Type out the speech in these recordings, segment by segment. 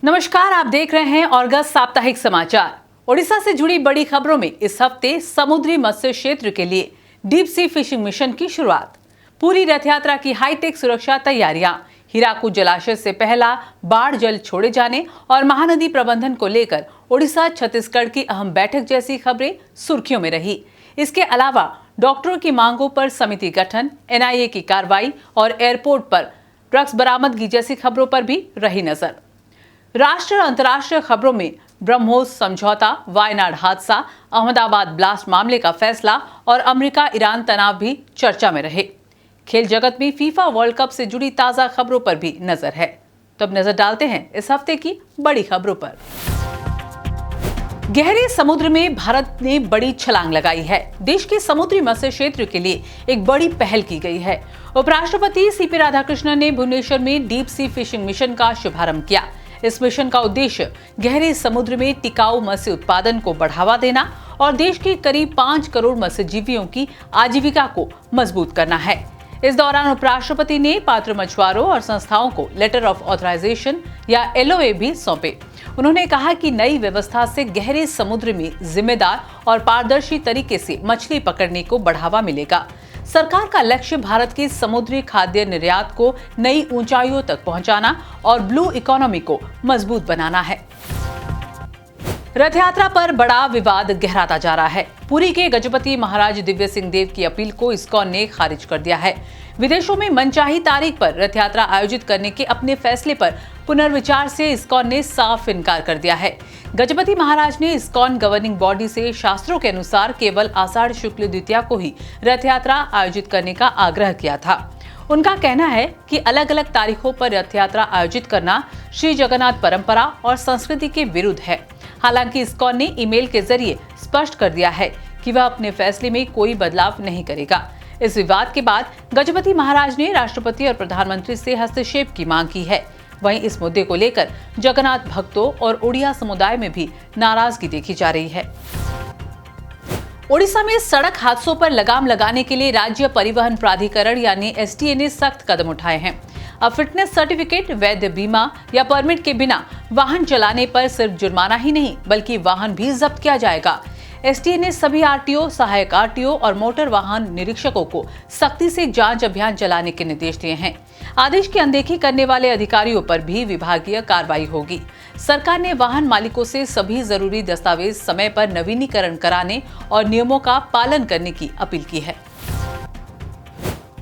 नमस्कार, आप देख रहे हैं ऑर्गस साप्ताहिक समाचार। ओडिशा से जुड़ी बड़ी खबरों में इस हफ्ते समुद्री मत्स्य क्षेत्र के लिए डीप सी फिशिंग मिशन की शुरुआत, पूरी रथ यात्रा की हाईटेक सुरक्षा तैयारियां, हीराकुद जलाशय से पहला बाढ़ जल छोड़े जाने और महानदी प्रबंधन को लेकर ओडिशा छत्तीसगढ़ की अहम बैठक जैसी खबरें सुर्खियों में रही। इसके अलावा डॉक्टरों की मांगों पर समिति गठन, एनआईए की कार्रवाई और एयरपोर्ट पर ड्रग्स बरामदगी जैसी खबरों पर भी रही नजर। राष्ट्रीय और अंतर्राष्ट्रीय खबरों में ब्रह्मोस समझौता, वायनाड हादसा, अहमदाबाद ब्लास्ट मामले का फैसला और अमेरिका ईरान तनाव भी चर्चा में रहे। खेल जगत में फीफा वर्ल्ड कप से जुड़ी ताजा खबरों पर भी नजर है। तो अब नजर डालते हैं इस हफ्ते की बड़ी खबरों पर। गहरे समुद्र में भारत ने बड़ी छलांग लगाई है। देश के समुद्री मत्स्य क्षेत्र के लिए एक बड़ी पहल की गई है। उपराष्ट्रपति सीपी राधाकृष्णन ने भुवनेश्वर में डीप सी फिशिंग मिशन का शुभारंभ किया। इस मिशन का उद्देश्य गहरे समुद्र में टिकाऊ मत्स्य उत्पादन को बढ़ावा देना और देश के करीब 5 करोड़ मत्स्यजीवियों की आजीविका को मजबूत करना है। इस दौरान उपराष्ट्रपति ने पात्र मछुआरों और संस्थाओं को लेटर ऑफ ऑथराइजेशन या एलओए भी सौंपे। उन्होंने कहा कि नई व्यवस्था से गहरे समुद्र में जिम्मेदार और पारदर्शी तरीके से मछली पकड़ने को बढ़ावा मिलेगा। सरकार का लक्ष्य भारत के समुद्री खाद्य निर्यात को नई ऊंचाइयों तक पहुंचाना और ब्लू इकोनॉमी को मजबूत बनाना है। रथ यात्रा पर बड़ा विवाद गहराता जा रहा है। पुरी के गजपति महाराज दिव्य सिंह देव की अपील को इस्कॉन ने खारिज कर दिया है। विदेशों में मनचाही तारीख पर रथ यात्रा आयोजित करने के अपने फैसले पर पुनर्विचार से इस्कॉन ने साफ इनकार कर दिया है। गजपति महाराज ने इस्कॉन गवर्निंग बॉडी से शास्त्रों के अनुसार केवल आषाढ़ शुक्ल द्वितीया को ही रथ यात्रा आयोजित करने का आग्रह किया था। उनका कहना है कि अलग अलग तारीखों पर रथ यात्रा आयोजित करना श्री जगन्नाथ परंपरा और संस्कृति के विरुद्ध है। हालांकि इस्कॉन ने ईमेल के जरिए स्पष्ट कर दिया है कि वह अपने फैसले में कोई बदलाव नहीं करेगा। इस विवाद के बाद गजपति महाराज ने राष्ट्रपति और प्रधानमंत्री से हस्तक्षेप की मांग की है। वहीं इस मुद्दे को लेकर जगन्नाथ भक्तों और ओडिया समुदाय में भी नाराजगी देखी जा रही है। ओडिशा में सड़क हादसों पर लगाम लगाने के लिए राज्य परिवहन प्राधिकरण यानी एसटीए ने सख्त कदम उठाए हैं। अब फिटनेस सर्टिफिकेट, वैध बीमा या परमिट के बिना वाहन चलाने पर सिर्फ जुर्माना ही नहीं बल्कि वाहन भी जब्त किया जाएगा। एसटीए ने सभी आरटीओ, सहायक आरटीओ और मोटर वाहन निरीक्षकों को सख्ती से जांच अभियान चलाने के निर्देश दिए हैं। आदेश की अनदेखी करने वाले अधिकारियों पर भी विभागीय कार्रवाई होगी। सरकार ने वाहन मालिकों से सभी जरूरी दस्तावेज समय पर नवीनीकरण कराने और नियमों का पालन करने की अपील की है।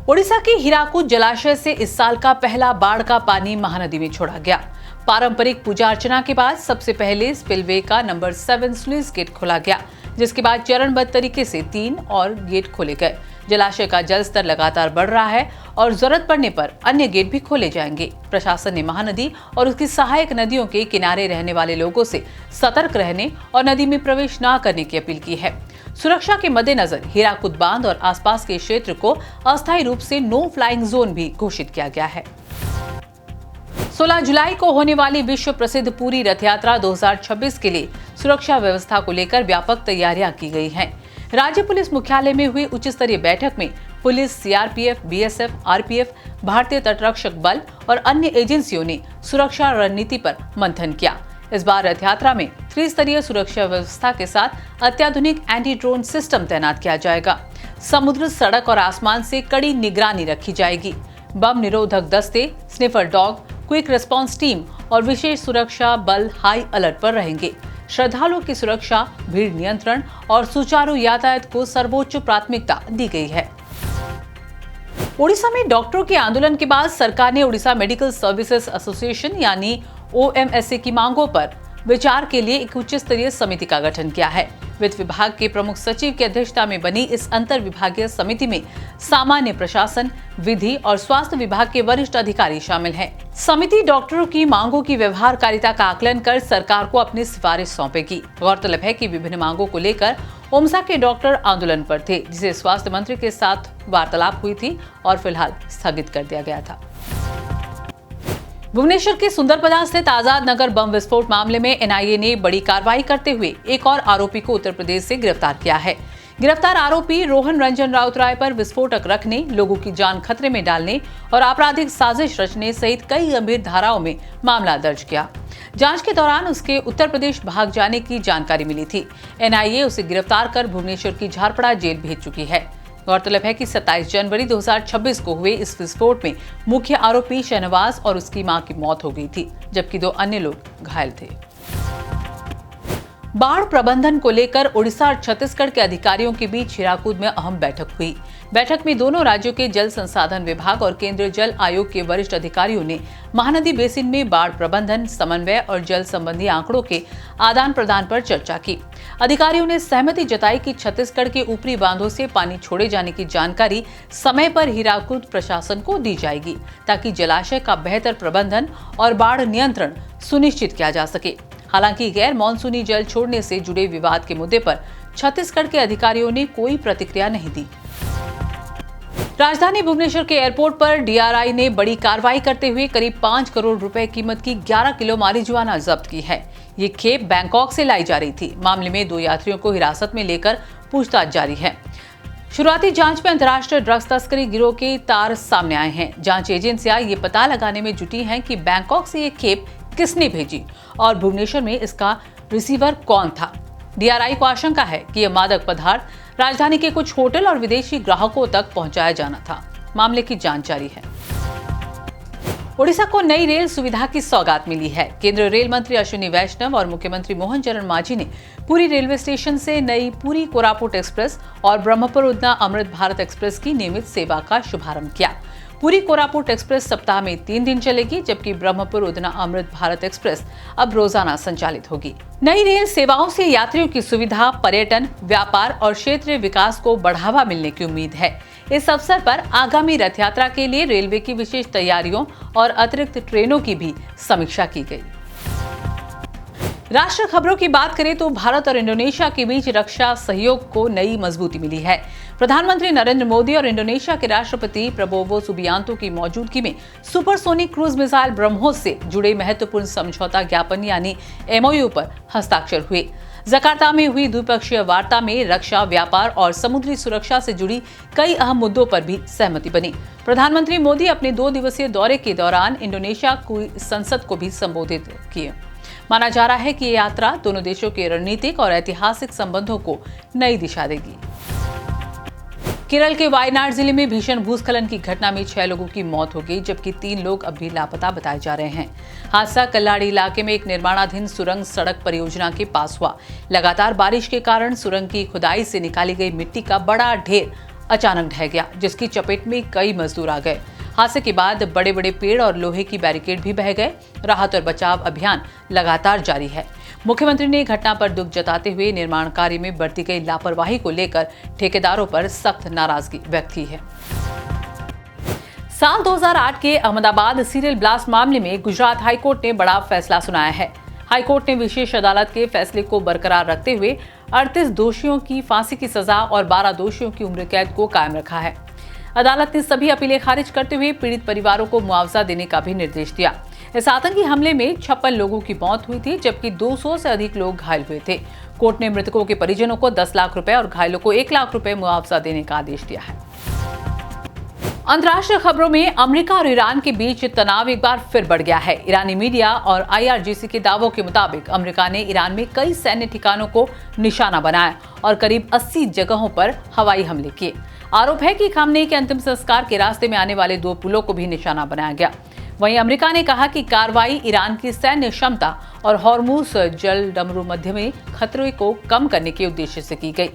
ओडिशा के हीराकुद जलाशय से इस साल का पहला बाढ़ का पानी महानदी में छोड़ा गया। पारंपरिक पूजा अर्चना के बाद सबसे पहले स्पिलवे का नंबर 7 स्लुइस गेट खोला गया, जिसके बाद चरणबद्ध तरीके से 3 और गेट खोले गए। जलाशय का जल स्तर लगातार बढ़ रहा है और जरूरत पड़ने पर अन्य गेट भी खोले जाएंगे। प्रशासन ने महानदी और उसकी सहायक नदियों के किनारे रहने वाले लोगों से सतर्क रहने और नदी में प्रवेश न करने की अपील की है। सुरक्षा के मद्देनजर हीराकुद बांध और आसपास के क्षेत्र को अस्थायी रूप से नो फ्लाइंग जोन भी घोषित किया गया है। 16 जुलाई को होने वाली विश्व प्रसिद्ध पुरी रथ यात्रा 2026 के लिए सुरक्षा व्यवस्था को लेकर व्यापक तैयारियां की गई हैं। राज्य पुलिस मुख्यालय में हुई उच्च स्तरीय बैठक में पुलिस, सीआरपीएफ, बीएसएफ, आरपीएफ, भारतीय तटरक्षक बल और अन्य एजेंसियों ने सुरक्षा रणनीति पर मंथन किया। इस बार रथ यात्रा में त्रिस्तरीय सुरक्षा व्यवस्था के साथ अत्याधुनिक एंटी ड्रोन सिस्टम तैनात किया जाएगा। समुद्र, सड़क और आसमान से कड़ी निगरानी रखी जाएगी। बम निरोधक दस्ते, sniffer dog, quick response team और विशेष सुरक्षा बल हाई अलर्ट पर रहेंगे। श्रद्धालुओं की सुरक्षा, भीड़ नियंत्रण और सुचारू यातायात को सर्वोच्च प्राथमिकता दी गई है। ओडिशा में डॉक्टरों के आंदोलन के बाद सरकार ने ओडिशा मेडिकल सर्विसेज एसोसिएशन यानी ओएमएसए की मांगों पर विचार के लिए एक उच्च स्तरीय समिति का गठन किया है। वित्त विभाग के प्रमुख सचिव की अध्यक्षता में बनी इस अंतर विभागीय समिति में सामान्य प्रशासन, विधि और स्वास्थ्य विभाग के वरिष्ठ अधिकारी शामिल हैं। समिति डॉक्टरों की मांगों की व्यवहारकारिता का आकलन कर सरकार को अपनी सिफारिश सौंपेगी। गौरतलब है कि विभिन्न मांगों को लेकर ओमसा के डॉक्टर आंदोलन पर थे, जिसे स्वास्थ्य मंत्री के साथ वार्तालाप हुई थी और फिलहाल स्थगित कर दिया गया था। भुवनेश्वर के सुंदरपदा स्थित आजाद नगर बम विस्फोट मामले में एनआईए ने बड़ी कार्रवाई करते हुए एक और आरोपी को उत्तर प्रदेश से गिरफ्तार किया है। गिरफ्तार आरोपी रोहन रंजन राउतराय पर विस्फोटक रखने, लोगों की जान खतरे में डालने और आपराधिक साजिश रचने सहित कई गंभीर धाराओं में मामला दर्ज किया। जांच के दौरान उसके उत्तर प्रदेश भाग जाने की जानकारी मिली थी। एनआईए उसे गिरफ्तार कर भुवनेश्वर की झारपड़ा जेल भेज चुकी है। गौरतलब है कि 27 जनवरी 2026 को हुए इस विस्फोट में मुख्य आरोपी शहनवाज और उसकी मां की मौत हो गई थी, जबकि 2 अन्य लोग घायल थे। बाढ़ प्रबंधन को लेकर ओडिशा और छत्तीसगढ़ के अधिकारियों के बीच हीराकुद में अहम बैठक हुई। बैठक में दोनों राज्यों के जल संसाधन विभाग और केंद्रीय जल आयोग के वरिष्ठ अधिकारियों ने महानदी बेसिन में बाढ़ प्रबंधन, समन्वय और जल संबंधी आंकड़ों के आदान प्रदान पर चर्चा की। अधिकारियों ने सहमति जताई कि छत्तीसगढ़ के ऊपरी बांधों से पानी छोड़े जाने की जानकारी समय पर हीराकुद प्रशासन को दी जाएगी, ताकि जलाशय का बेहतर प्रबंधन और बाढ़ नियंत्रण सुनिश्चित किया जा सके। हालांकि गैर मानसूनी जल छोड़ने से जुड़े विवाद के मुद्दे पर छत्तीसगढ़ के अधिकारियों ने कोई प्रतिक्रिया नहीं दी। राजधानी भुवनेश्वर के एयरपोर्ट पर डीआरआई ने बड़ी कार्रवाई करते हुए करीब 5 करोड़ रुपए कीमत की 11 किलो मारिजुआना जब्त की है। ये खेप बैंकॉक से लाई जा रही थी। मामले में 2 यात्रियों को हिरासत में लेकर पूछताछ जारी है। शुरुआती जांच में अंतर्राष्ट्रीय ड्रग्स तस्करी गिरोह के तार सामने आए हैं। जांच एजेंसियां ये पता लगाने में जुटी हैं कि बैंकॉक से ये खेप किसने भेजी और भुवनेश्वर में इसका रिसीवर कौन था। डीआरआई को आशंका है कि यह मादक पदार्थ राजधानी के कुछ होटल और विदेशी ग्राहकों तक पहुंचाया जाना था। मामले की जांच जारी है। ओडिशा को नई रेल सुविधा की सौगात मिली है। केंद्रीय रेल मंत्री अश्विनी वैष्णव और मुख्यमंत्री मोहन चरण मांझी ने पुरी रेलवे स्टेशन से नई पुरी कोरापुट एक्सप्रेस और ब्रह्मपुर उधना अमृत भारत एक्सप्रेस की नियमित सेवा का शुभारंभ किया। पुरी कोरापुट एक्सप्रेस सप्ताह में 3 दिन चलेगी, जबकि ब्रह्मपुर उधना अमृत भारत एक्सप्रेस अब रोजाना संचालित होगी। नई रेल सेवाओं से यात्रियों की सुविधा, पर्यटन, व्यापार और क्षेत्रीय विकास को बढ़ावा मिलने की उम्मीद है। इस अवसर पर आगामी रथ यात्रा के लिए रेलवे की विशेष तैयारियों और अतिरिक्त ट्रेनों की भी समीक्षा की गई। राष्ट्रीय खबरों की बात करें तो भारत और इंडोनेशिया के बीच रक्षा सहयोग को नई मजबूती मिली है। प्रधानमंत्री नरेंद्र मोदी और इंडोनेशिया के राष्ट्रपति प्रबोवो सुबियांतो की मौजूदगी में सुपरसोनिक क्रूज मिसाइल ब्रह्मोस से जुड़े महत्वपूर्ण समझौता ज्ञापन यानी एमओयू पर हस्ताक्षर हुए। जकार्ता में हुई द्विपक्षीय वार्ता में रक्षा, व्यापार और समुद्री सुरक्षा से जुड़ी कई अहम मुद्दों पर भी सहमति बनी। प्रधानमंत्री मोदी अपने 2 दिवसीय दौरे के दौरान इंडोनेशिया की संसद को भी संबोधित किए। माना जा रहा है कि ये यात्रा दोनों देशों के रणनीतिक और ऐतिहासिक संबंधों को नई दिशा देगी। केरल के वायनाड जिले में भीषण भूस्खलन की घटना में 6 लोगों की मौत हो गई, जबकि 3 लोग अब भी लापता बताए जा रहे हैं। हादसा कल्लाड़ी इलाके में एक निर्माणाधीन सुरंग सड़क परियोजना के पास हुआ। लगातार बारिश के कारण सुरंग की खुदाई से निकाली गई मिट्टी का बड़ा ढेर अचानक ढह गया, जिसकी चपेट में कई मजदूर आ गए। हादसे के बाद बड़े बड़े पेड़ और लोहे की बैरिकेड भी बह गए। राहत और बचाव अभियान लगातार जारी है। मुख्यमंत्री ने घटना पर दुख जताते हुए निर्माण कार्य में बरती गई लापरवाही को लेकर ठेकेदारों पर सख्त नाराजगी व्यक्त की है। साल 2008 के अहमदाबाद सीरियल ब्लास्ट मामले में गुजरात हाईकोर्ट ने बड़ा फैसला सुनाया है। हाईकोर्ट ने विशेष अदालत के फैसले को बरकरार रखते हुए 38 दोषियों की फांसी की सजा और 12 दोषियों की उम्र कैद को कायम रखा है। अदालत ने सभी अपीलें खारिज करते हुए पीड़ित परिवारों को मुआवजा देने का भी निर्देश दिया। इस आतंकी हमले में 56 लोगों की मौत हुई थी, जबकि 200 से अधिक लोग घायल हुए थे। कोर्ट ने मृतकों के परिजनों को 10 लाख रुपए और घायलों को 1 लाख रुपए मुआवजा देने का आदेश दिया है। अंतर्राष्ट्रीय खबरों में अमेरिका और ईरान के बीच तनाव एक बार फिर बढ़ गया है। ईरानी मीडिया और आईआरजीसी के दावों के मुताबिक अमेरिका ने ईरान में कई सैन्य ठिकानों को निशाना बनाया और करीब 80 जगहों पर हवाई हमले किए। आरोप है कि खामनेई के अंतिम संस्कार के रास्ते में आने वाले 2 पुलों को भी निशाना बनाया गया। वहीं अमेरिका ने कहा कि कार्रवाई ईरान की सैन्य क्षमता और हॉर्मुज जल डमरू मध्य में खतरे को कम करने के उद्देश्य से की गई।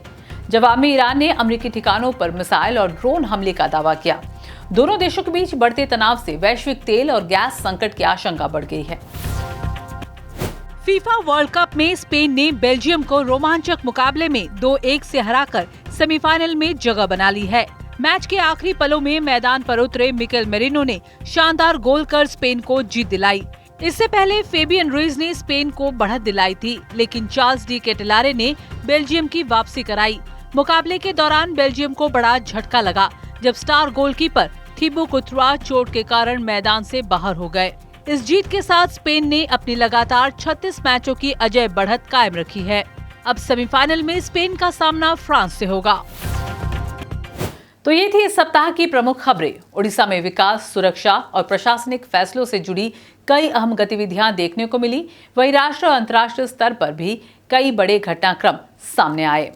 जवाब में ईरान ने अमेरिकी ठिकानों पर मिसाइल और ड्रोन हमले का दावा किया। दोनों देशों के बीच बढ़ते तनाव से वैश्विक तेल और गैस संकट की आशंका बढ़ गई है। फीफा वर्ल्ड कप में स्पेन ने बेल्जियम को रोमांचक मुकाबले में 2-1 से हराकर सेमीफाइनल में जगह बना ली है। मैच के आखिरी पलों में मैदान पर उतरे मिकेल मेरिनो ने शानदार गोल कर स्पेन को जीत दिलाई। इससे पहले फेबियन रुइज ने स्पेन को बढ़त दिलाई थी, लेकिन चार्ल्स डी केटेलारे ने बेल्जियम की वापसी कराई। मुकाबले के दौरान बेल्जियम को बड़ा झटका लगा जब स्टार गोलकीपर थिबो कुर्तुआ चोट के कारण मैदान से बाहर हो गए। इस जीत के साथ स्पेन ने अपनी लगातार 36 मैचों की अजेय बढ़त कायम रखी है। अब सेमीफाइनल में स्पेन का सामना फ्रांस से होगा। तो ये थी इस सप्ताह की प्रमुख खबरें। उड़ीसा में विकास, सुरक्षा और प्रशासनिक फैसलों से जुड़ी कई अहम गतिविधियां देखने को मिली। वहीं राष्ट्रीय और अंतर्राष्ट्रीय स्तर पर भी कई बड़े घटनाक्रम सामने आए।